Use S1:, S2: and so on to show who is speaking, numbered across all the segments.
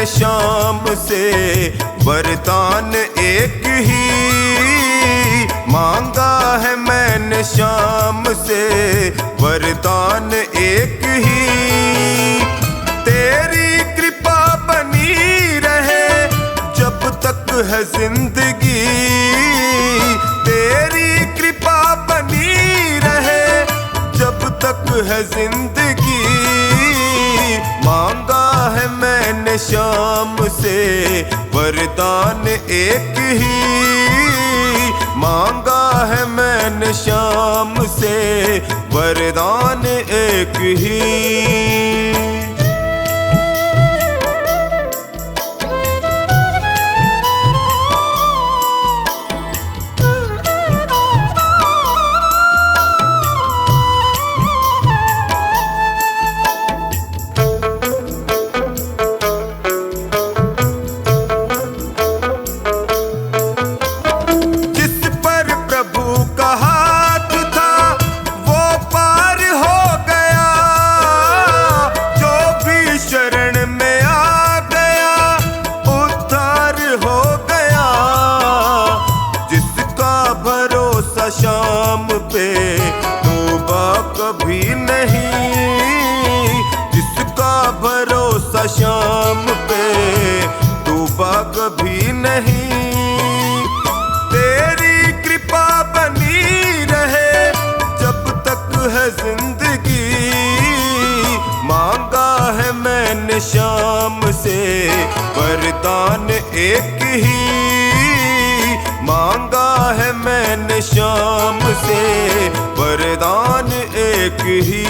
S1: मैंने शाम से वरदान एक ही मांगा है, मैंने शाम से वरदान एक ही। तेरी कृपा बनी रहे जब तक है जिंदगी, तेरी कृपा बनी रहे जब तक है जिंदगी। मांगा है मैंने शाम से वरदान एक ही, मांगा है मैंने शाम से वरदान एक ही। शाम पे तौबा कभी नहीं, जिसका भरोसा शाम पे तौबा कभी नहीं। तेरी कृपा बनी रहे जब तक है जिंदगी, मांगा है मैंने शाम से वरदान एक ही, मांगा है मैंने शाम से वरदान एक ही।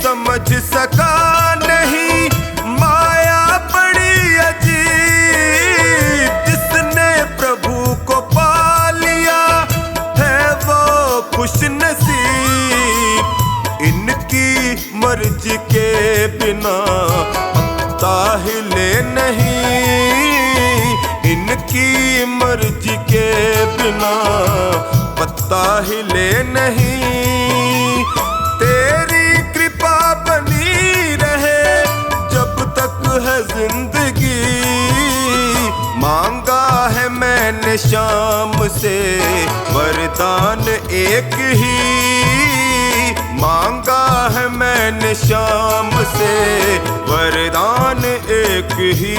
S1: समझ सका नहीं माया बड़ी अजीब, जिसने प्रभु को पा लिया है वो खुश नसीब। इनकी मर्जी के बिना पत्ता हिले नहीं, इनकी मर्जी के बिना पत्ता हिले नहीं। तेरी कृपा बनी रहे जब तक है जिंदगी, मांगा है मैंने शाम से वरदान एक ही, मांगा है मैंने शाम से वरदान एक ही।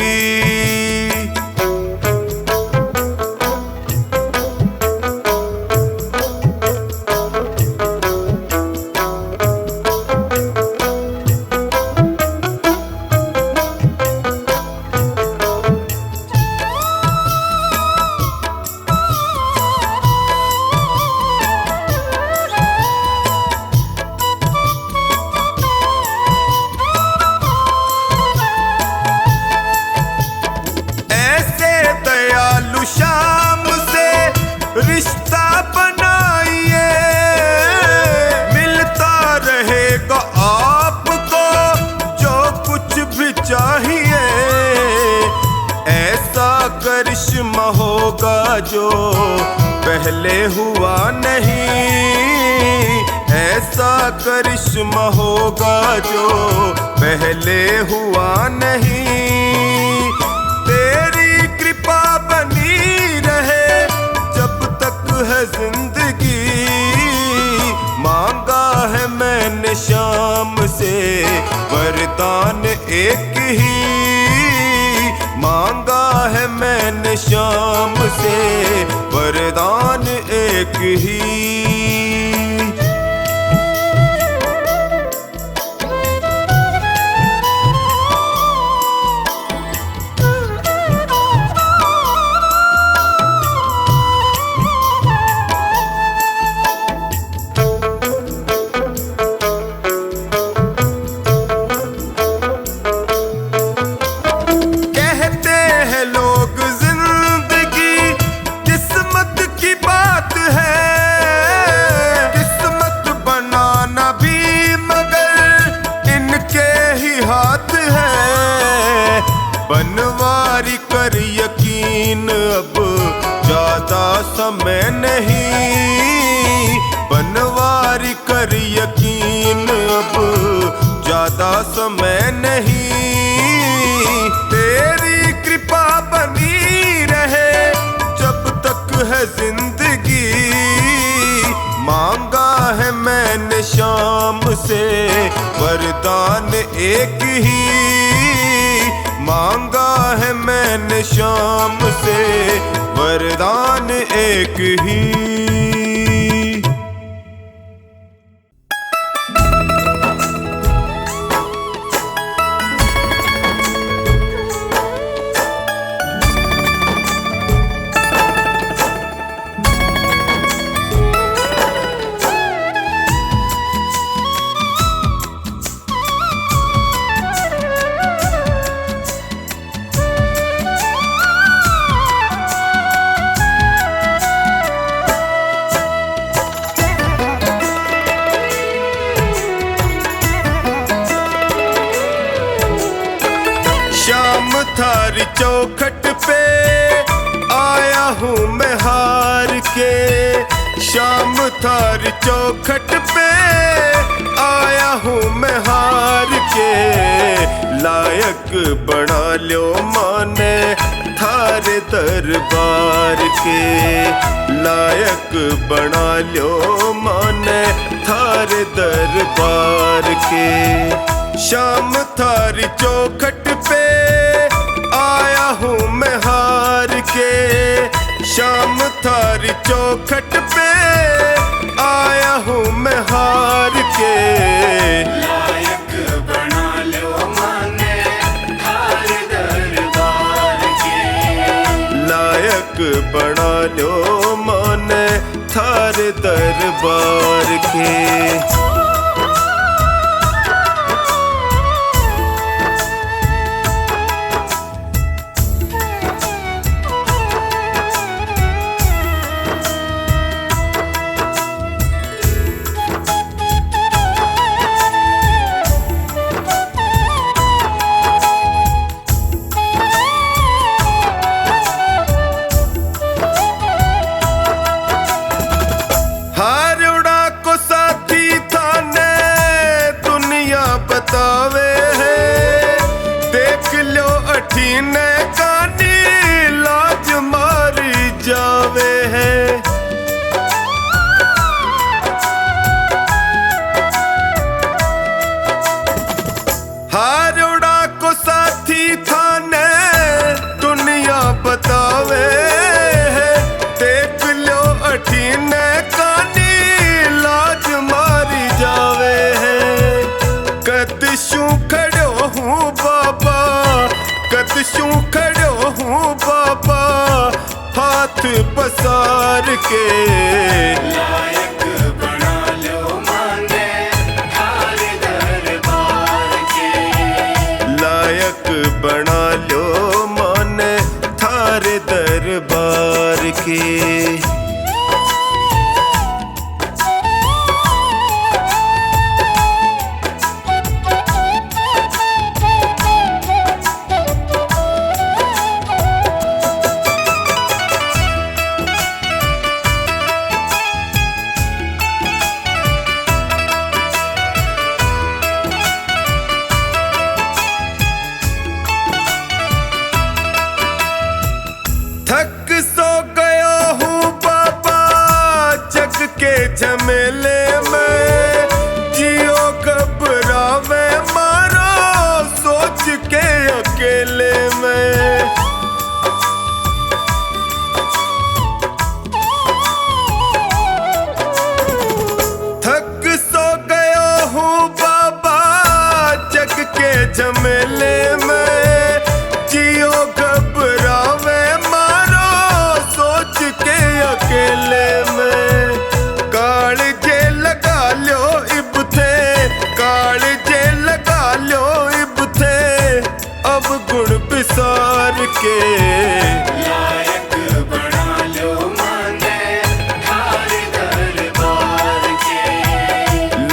S1: शाम से रिश्ता बनाइए, मिलता रहेगा आपको जो कुछ भी चाहिए। ऐसा करिश्मा होगा जो पहले हुआ नहीं, ऐसा करिश्मा होगा जो पहले हुआ नहीं। तेरी कृपा बनी रहे जब तक है जिंदगी, मांगा है मैंने शाम से वरदान एक ही, मांगा है मैंने शाम से वरदान एक ही। ज्यादा समय नहीं, तेरी कृपा बनी रहे जब तक है जिंदगी। मांगा है मैंने शाम से वरदान एक ही, मांगा है मैंने शाम से वरदान एक ही। शाम थारी चौखट पे आया हूँ मैं हार के, शाम थारी चौखट पे आया हूँ मैं हार के। लायक बना लो माने थारे दरबार के, लायक बना लो माने थारे दरबार के। शाम थारी चौखट पे आया हूँ मैं हार के, शाम थारी चौखट पे आया हूँ मैं हार के।
S2: लायक बना लो माने थारे दरबार के,
S1: लायक बना लो माने थारे दरबार के। बतावे है देख लो अठीने कानी लाज मारी जावे है। हारोड़ा को साथी थाने दुनिया बतावे है देख लो अठीने कानी लाज मारी जावे है। कदशू खड़ो हूँ बाबा, कदशू खड़ो हूँ बाबा हाथ पसार के।
S2: लायक बना लो माने थारे दरबार के,
S1: लायक बना लो माने थारे दरबार के। थक सो गया हूँ बाबा जग के झमेले में, जियो घबरावे मारो सोच के अकेले में। थक सो गया हूँ बाबा जग के झमेले में, जियो घबरावे अकेले में। कालजे लगा लो इब थे, कालजे लगा लो इब थे अब गुण बिसार के।
S2: लायक बना लो माने थारे दरबार के,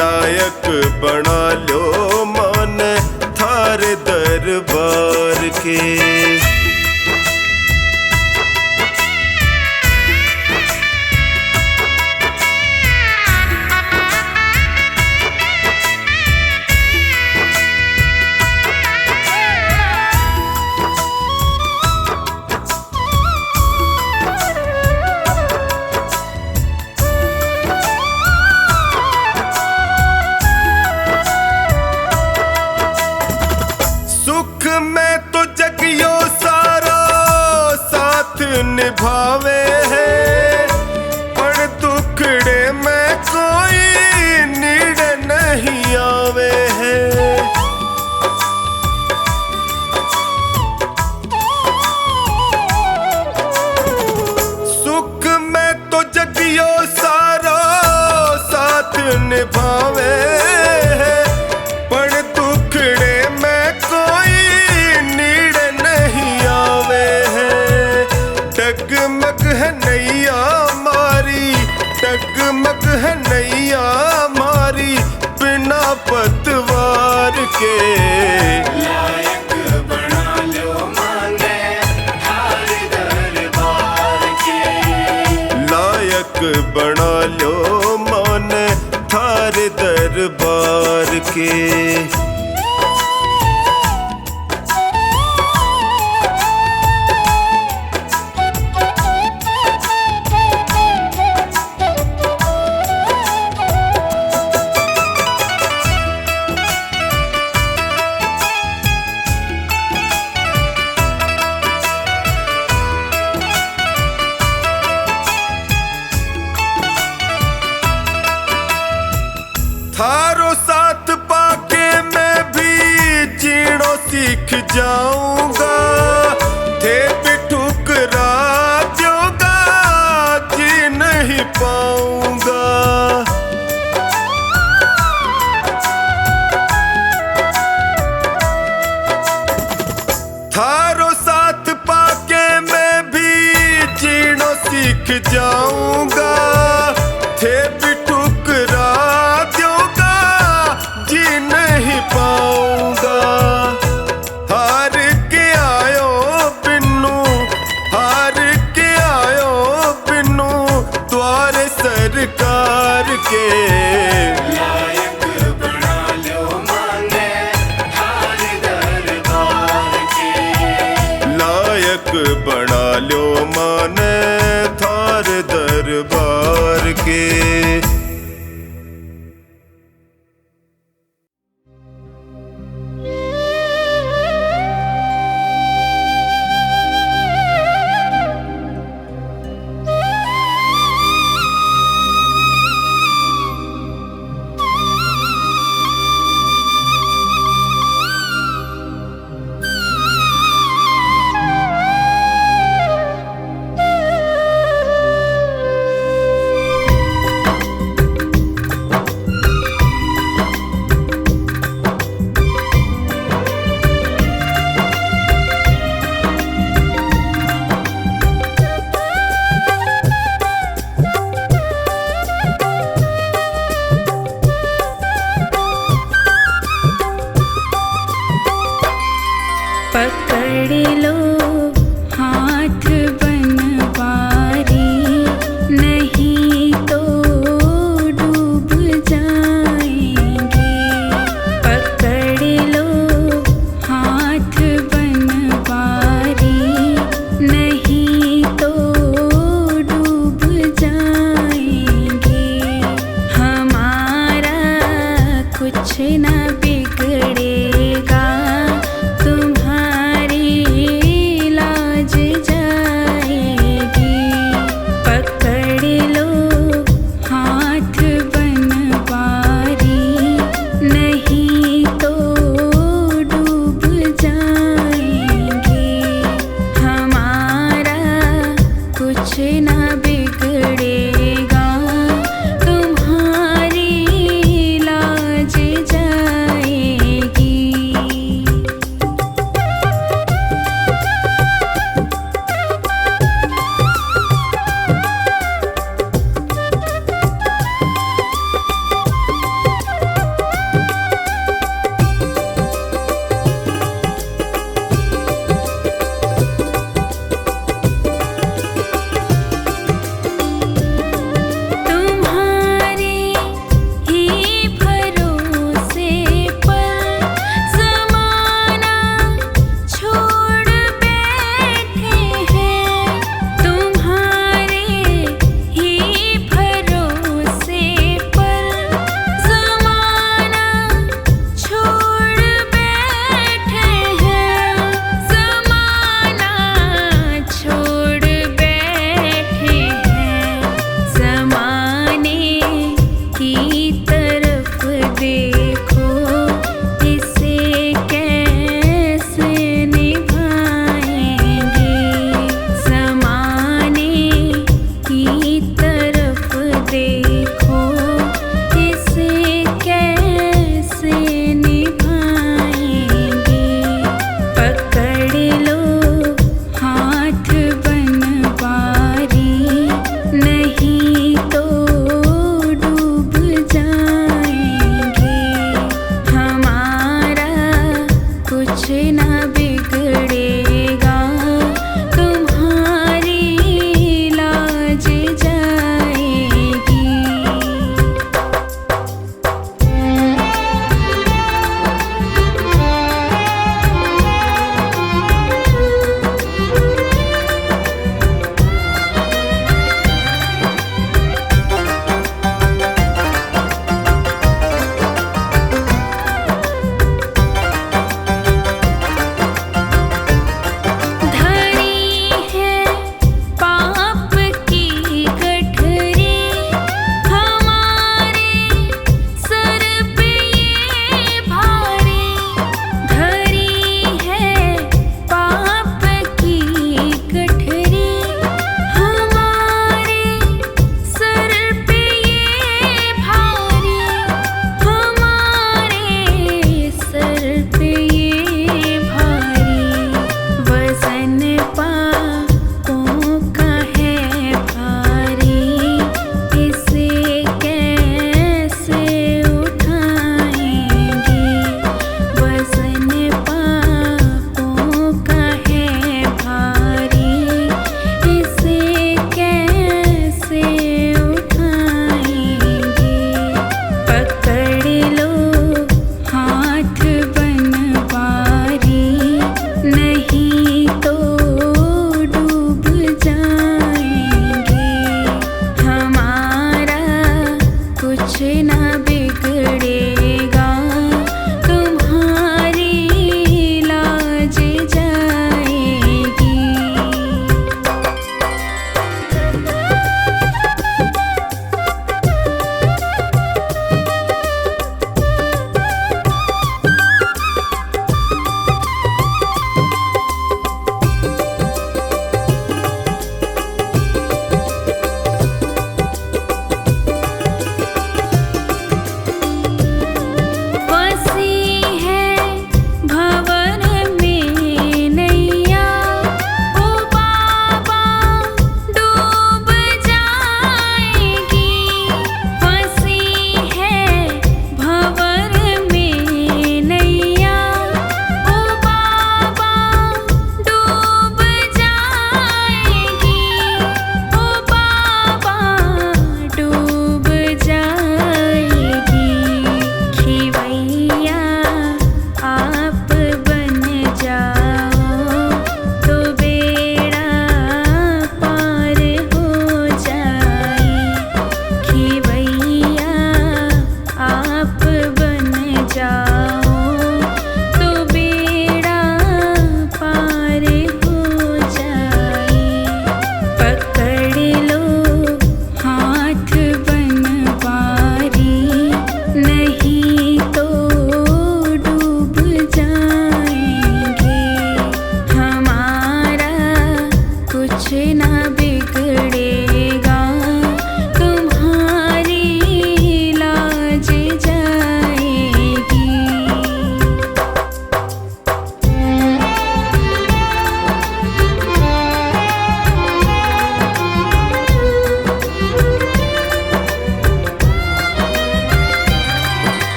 S1: लायक बना लो माने थारे दरबार के। के
S2: लायक बना लो माने थार दरबार के।
S1: लायक बना लो मन थार दरबार के। थारो साथ पाके मैं भी जीणो सीख जाऊंगा। थे भी ठुकरा दोगा जी नहीं पाऊंगा। थारो साथ पाके मैं भी जीणो सीख जाऊंगा। थे भी ठुकरा दोगा जी नहीं पाऊंगा। हार के आयो बिन्नू, हार के आयो बिन्नू द्वारे सरकार के।
S2: लायक बना लो माने थार दरबार के।
S1: लायक बना लो माने थार दरबार के।
S3: पकड़ लो हाथ बनवारी, नहीं तो डूब जाएंगे। पकड़ लो हाथ बनवारी, नहीं तो डूब जाएंगे। हमारा कुछ न बिगड़ेगा, तुम्हारी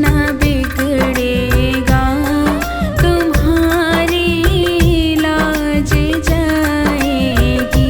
S3: ना बिगड़ेगा, तुम्हारी लाज जाएगी।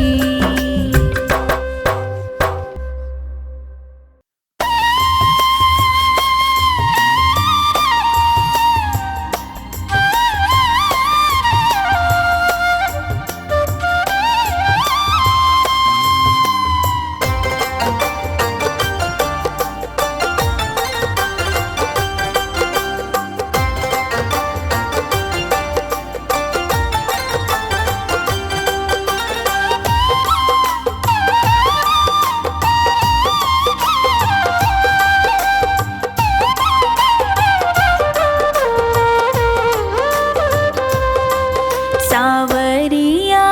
S3: सावरिया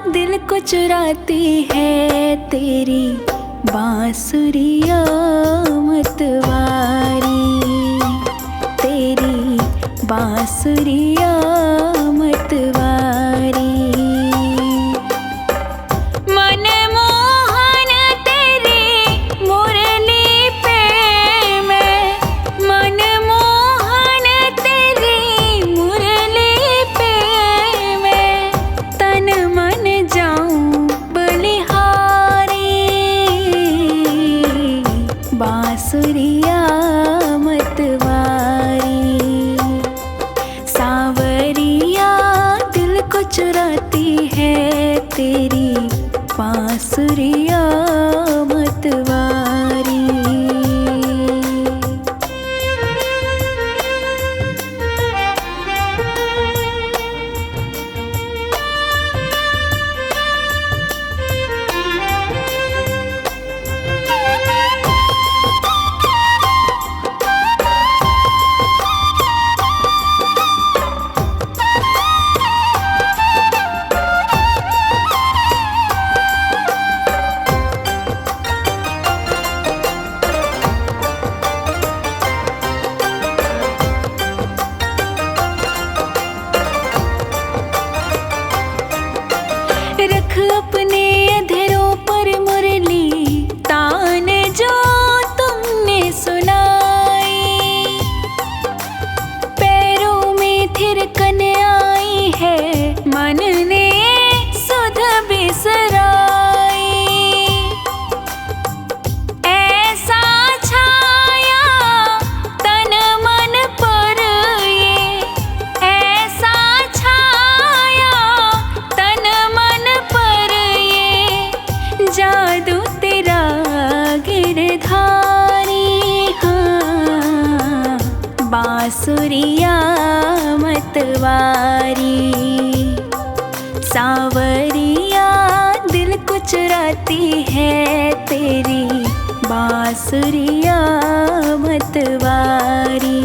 S3: दिल को चुराती है तेरी बांसुरिया मतवारी, तेरी बांसुरिया मतवारी। मनमोहन तेरी मुरली पे मैं, मनमोहन तेरी मुरली पे मैं तन मन जाऊं बलिहारी, बांसुरिया मतवारी। सावरिया दिल को चुराती है तेरी बांसुरिया मतवारी। रख अपने अधरों पर मुरली तान जो तुमने सुनाई, पैरों में थिरकन आई है मन ने सुध बिसराई। ऐसा छाया तन मन पर ये, ऐसा छाया तन मन पर ये जादू तेरा गिरधारी। हाँ, बांसुरिया मतवारी। सावरिया दिल को चुराती है तेरी बांसुरिया मतवारी।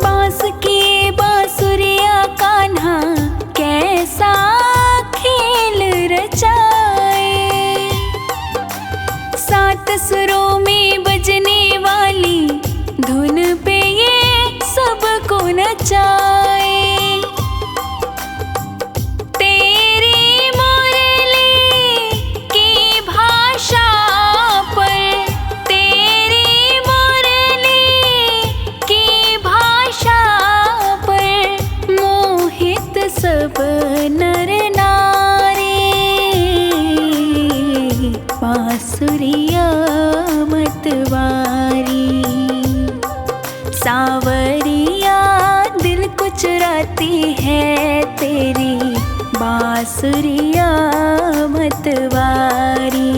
S3: बांस की बांसुरिया कान्हा कैसा खेल रचाए, सात सुरों में बजने वाली धुन पे ये सबको नचाए। तेरी मुरली की भाषा पर, तेरी मुरली की भाषा पर मोहित सब नर नारी, बांसुरिया मतवारी। सावरिया दिल को चुराती है तेरी बांसुरिया मतवारी।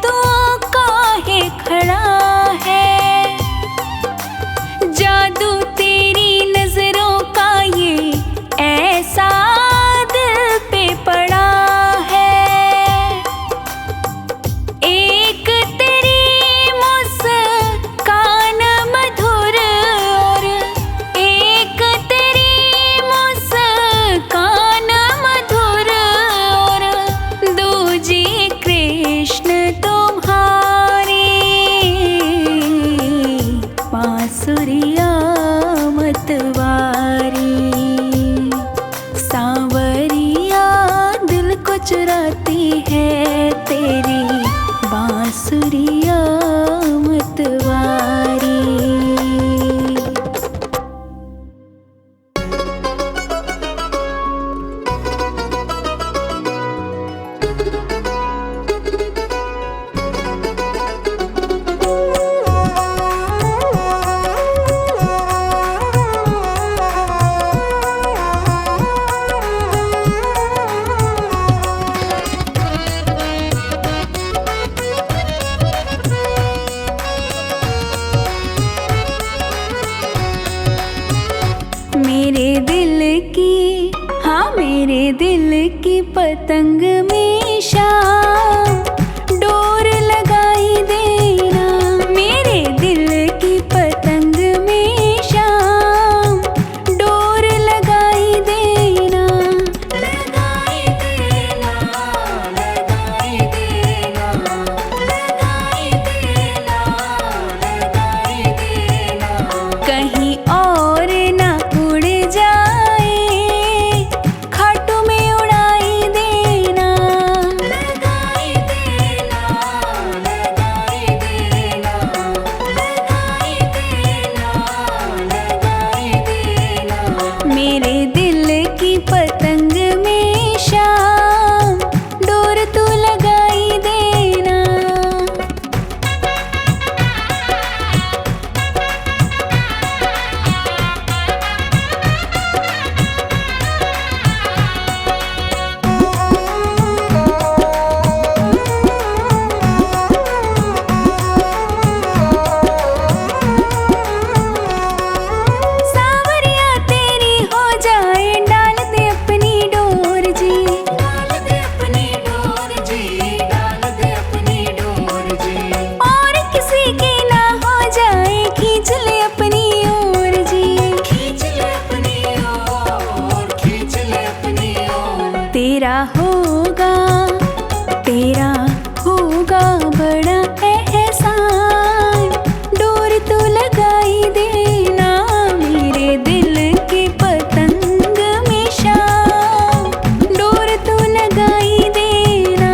S3: तू काहे खड़ा है? जादू तेरी नजरों का ये ऐसा दिल पे पड़ा है। एक तेरी मुस्कान मधुर और एक तेरी मुस्कान मधुर और दूजी कृष्ण तुम्हारी बांसुरिया मतवारी। सांवरिया दिल को चुराती है तेरी बांसुरिया मतवारी। मेरे दिल की, हाँ मेरे दिल की पतंग में शाम डोर लगाई देना। मेरे दिल की पतंग में शाम डोर लगाई देना। लगाई देना, लगाई देना, लगाई देना, लगाई देना। कहीं और ना उड़ जाए, खाटू में उड़ाई देना। लगाई देना, लगाई देना, लगाई देना, लगाई देना। मेरे दिल की पतंग में शाम डोर तू लगाई देना। सांवरिया तेरी हो जाए डाल दे अपनी डोर जी। डाल दे अपनी डोर जी, डाल दे अपनी डोर जी। और किसी की ना हो जाए खींच ले अपनी ओर जी। खींच ले अपनी ओर, खींच ले अपनी ओर। तेरा होगा बड़ा एहसान डोर तू लगाई देना। मेरे दिल की पतंग में शाम डोर तू लगाई देना।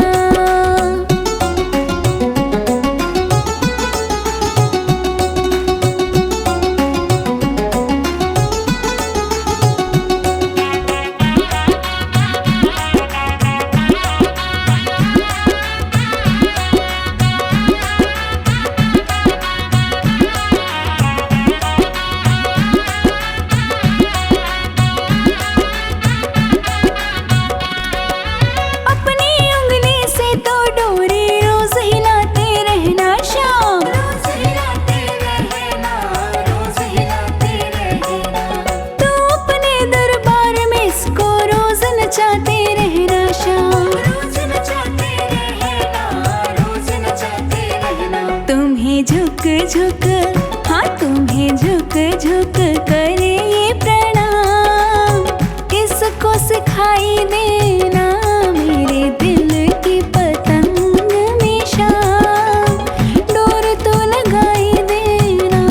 S3: अपनी उंगली से तो डोरी रोज हिलाते रहना शाम। रोज हिलाते रहना, रोज हिलाते रहना। तू अपने दरबार में इसको रोज नचाते रहना शाम। रोज नचाते रहना, रोज नचाते रहना। तुम्हें झुक झुक, हाँ तुम्हें झुक झुक करे ये प्रणाम इसको सिखाई देना। मेरे दिल की पतंग में शाम डोर तू लगाई देना।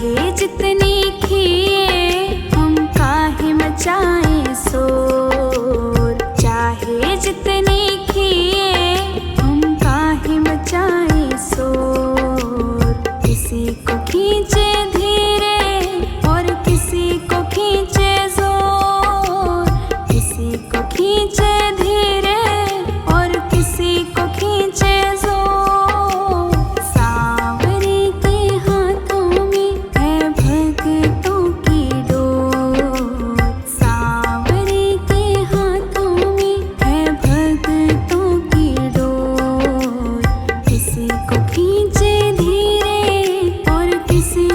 S3: चाहे जितनी खिए हम काहे मचाएं शोर, चाहे जितनी खिए हम काहे मचाएं शोर। किसी को खींचे धीरे और किसी को खींचे जोर, किसी को खींचे धीरे और किसी को खींचे जोर। सांवरे के हाथों में है भक्तों की डोर, सांवरे के हाथों में है भक्तों की डोर। किसी को खींचे धीरे और किसी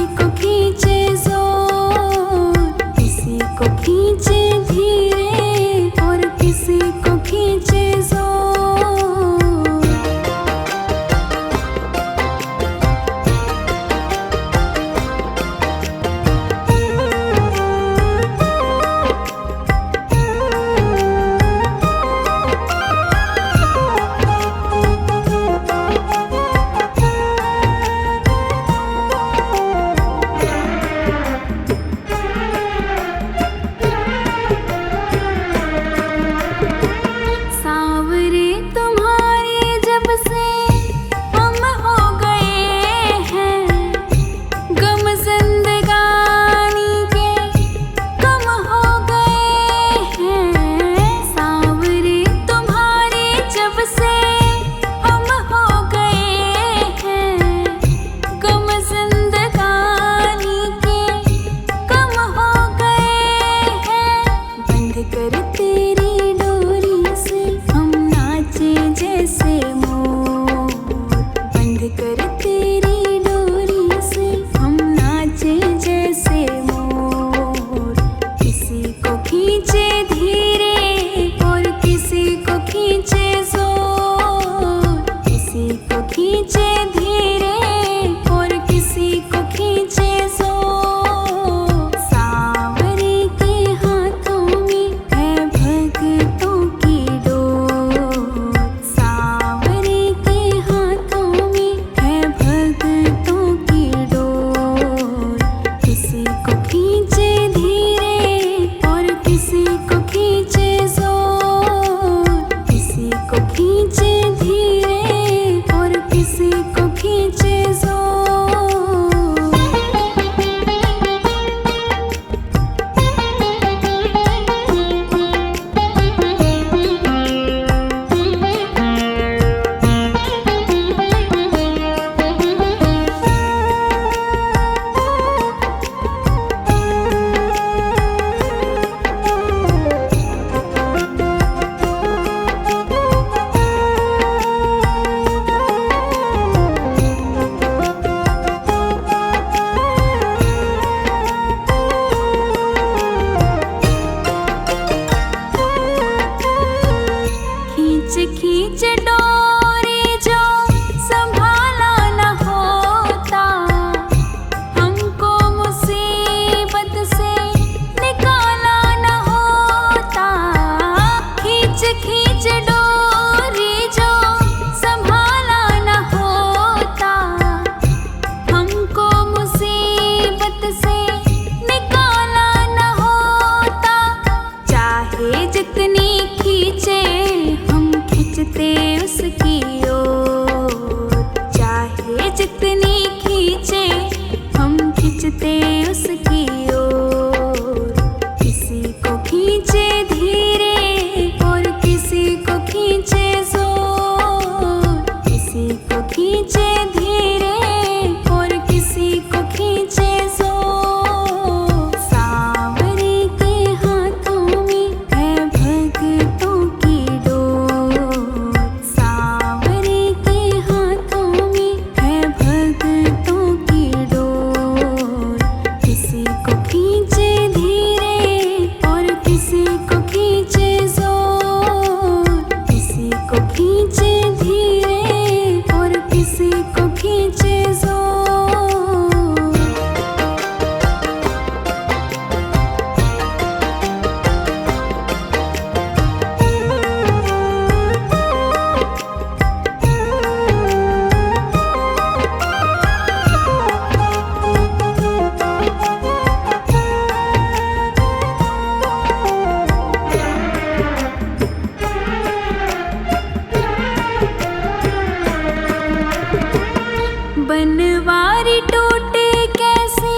S3: बनवारी टूटे कैसे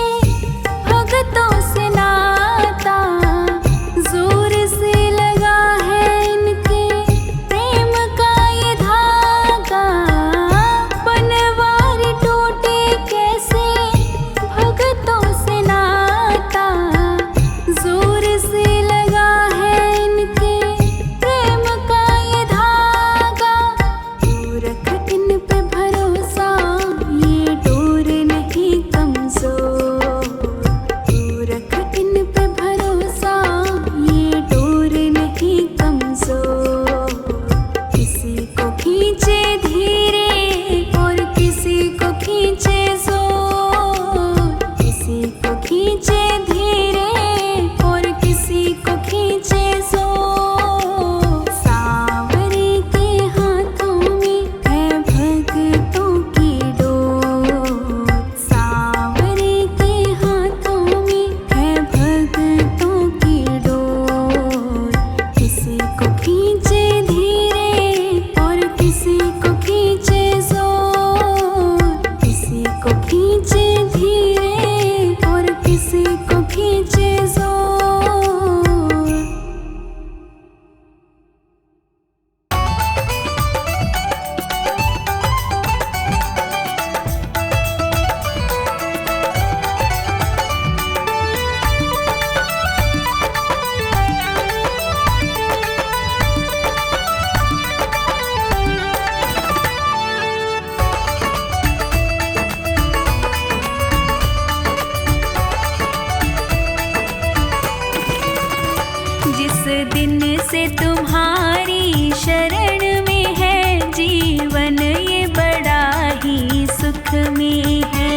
S3: भगतों से नाता, जोर से लगा है इनके प्रेम का ये धागा। बनवारी टूटे कैसे भगतों से नाता, जोर से लगा है इनके प्रेम का ये धागा। तू रख इन पे भरोसा, ये डोर नहीं कमजोर। तू रख इन पे भरोसा, ये डोर नहीं कमजोर। किसी को खींचे धीरे और किसी को खींचे जोर। किसी को खींचे धीरे और किसी को खींचे जोर। सांवरे के हाथों में है भगतों की डोर। सांवरे के हाथों में है भगतों की डोर। किसी को खींचे धीरे और किसी को खींचे जोर। किसी को खींचे धीरे और किसी को खींचे जोर। जिस दिन से तुम्हारी शरण में है जीवन, ये बड़ा ही सुख में है।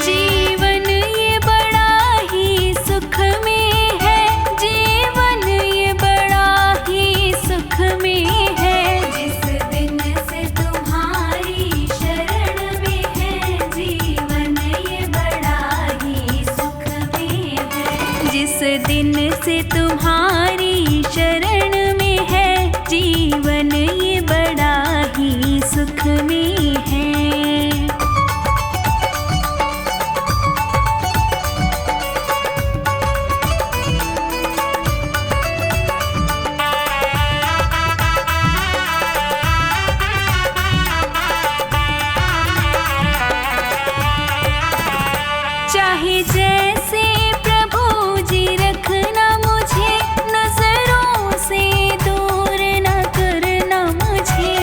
S3: जीवन ये बड़ा ही सुख में है। जीवन ये बड़ा ही सुख में है। जिस दिन से तुम्हारी शरण में है जीवन, ये बड़ा ही सुख में है। जिस दिन से तुम्हारी शरण में है जीवन, ये बड़ा ही सुख में है। चाहे जैसे प्रभु जी रखना मुझे, नजरों से दूर न करना मुझे।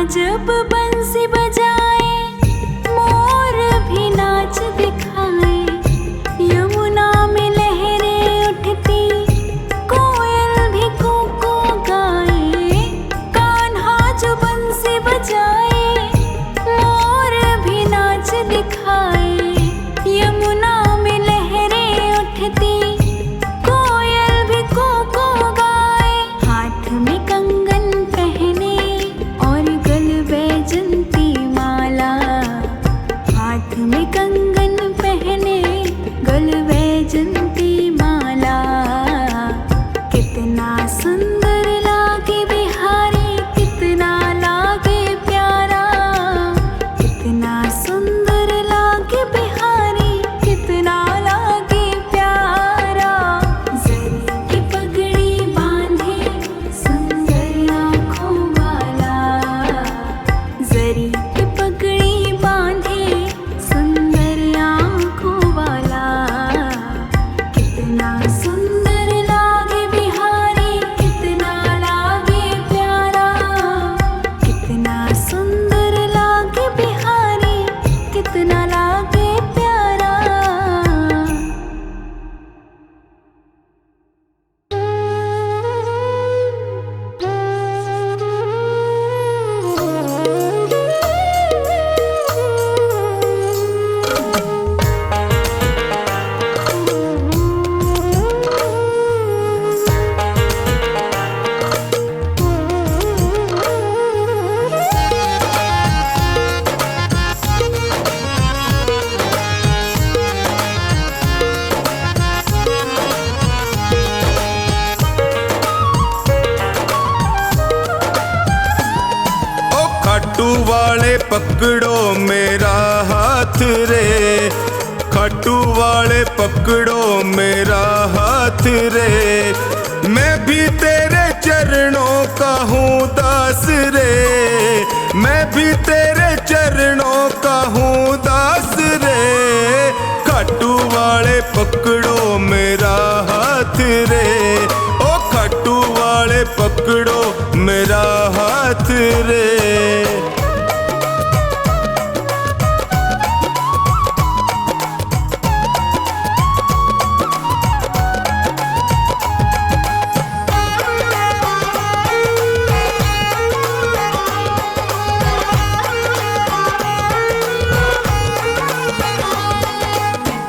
S3: जब बंसी बजाए मोर भी नाच दिखाए, यमुना में लहरें उठती कोयल भी कूकू गाए। कान्हा जो बंसी बजाए मोर भी नाच दिखाए, यमुना में लहरें उठती कोयल भी कूकू गाए। हाथ में कंगन पहने और गल बैजंती माला, हाथ में कंगन पहने गल बैजंती माला। कितना सुंदर लागे बिहारी, कितना लागे प्यारा, कितना सुंदर लागे बिहारी, कितना लागे प्यारा। जरी की पगड़ी बांधे सुंदर आँखों वाला, जरी की पगड़ी बांधे सुंदर आँखों वाला। कितना सुंदर लागे बिहारी, कितना लागे प्यारा, कितना सुंदर लागे बिहारी, कितना लागे प्यारा।
S1: ओ खाटू वाले पकड़ो मेरा हाथ रे, खाटू वाले पकड़ो मेरा हाथ रे। मैं भी तेरे चरणों का हूँ दास रे, मैं भी तेरे चरणों का हूँ दास रे। खाटू वाले पकड़ो मेरा हाथ रे, ओ खाटू वाले पकड़ो मेरा हाथ रे।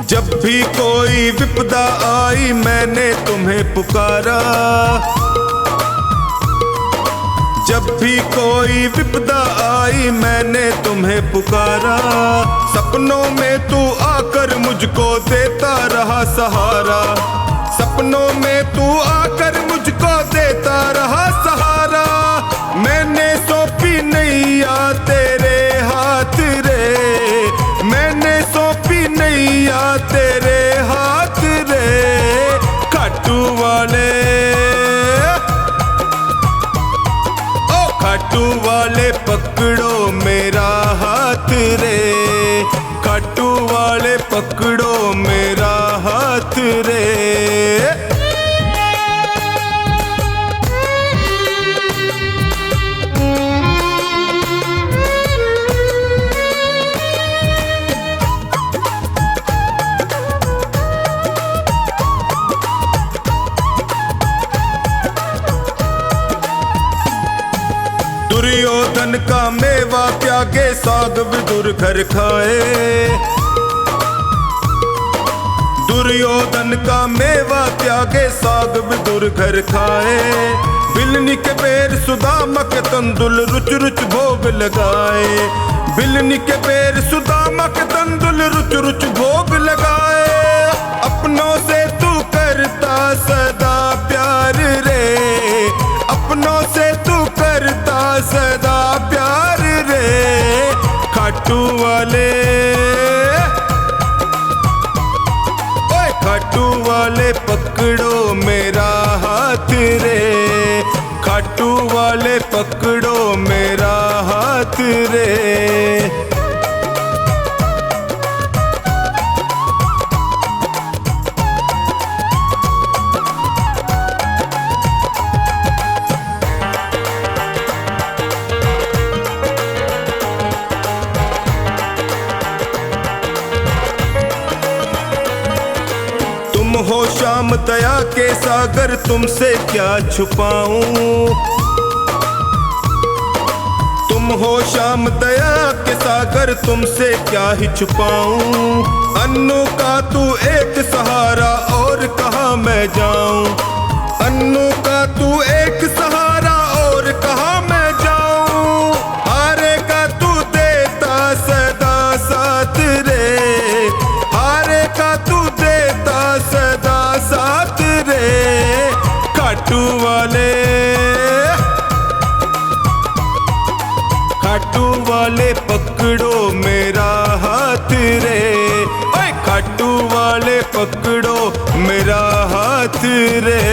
S1: जब भी कोई विपदा आई मैंने तुम्हें पुकारा, जब भी कोई विपदा आई मैंने तुम्हें पुकारा। सपनों में तू आकर मुझको देता रहा सहारा, सपनों में तू आकर मुझको देता रहा सहारा। मैंने सौंपी नैया तेरे हाथ रे, मैंने सौंपी नैया तेरे हाथ रे। खाटू वाले, ओ खाटू वाले पकड़ो मेरा हाथ रे, खाटू वाले पकड़ो मेरा हाथ रे। दुर्योधन का मेवा त्यागे साग विदुर घर खाए, दुर्योधन का मेवा त्यागे साग विदुर घर खाए। बिलनी के बेर सुदामा के तंदुल रुच रुच भोग लगाए, बिलनी के बेर सुदामा के तंदुल रुच रुच भोग लगाए। अपनों से तू करता सदा प्यार रे, अपनों से तू करता सदा प्यार रे। खाटू वाले, ओए खाटू वाले पकड़ो मेरा हाथ रे, खाटू वाले पकड़ो मेरा हाथ रे। श्याम दया के सागर तुमसे क्या छुपाऊं। तुम हो श्याम दया के सागर तुमसे क्या ही छुपाऊं। अन्नों का तू एक सहारा और कहाँ मैं जाऊं। अन्नों का तू एक सहारा और कहाँ मैं जाऊं। हारे का तू देता सदा साथ रे। हारे का तू देता सदा साथ रे। खाटू वाले पकड़ो मेरा हाथ रे। ओए खाटू वाले पकड़ो मेरा हाथ रे।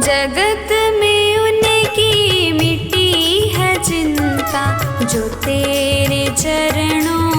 S3: जगत में उनकी मिट्टी है चिंता जो तेरे चरणों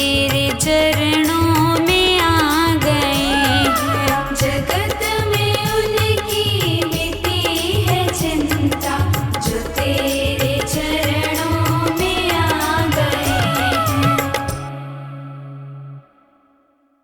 S3: तेरे चरणों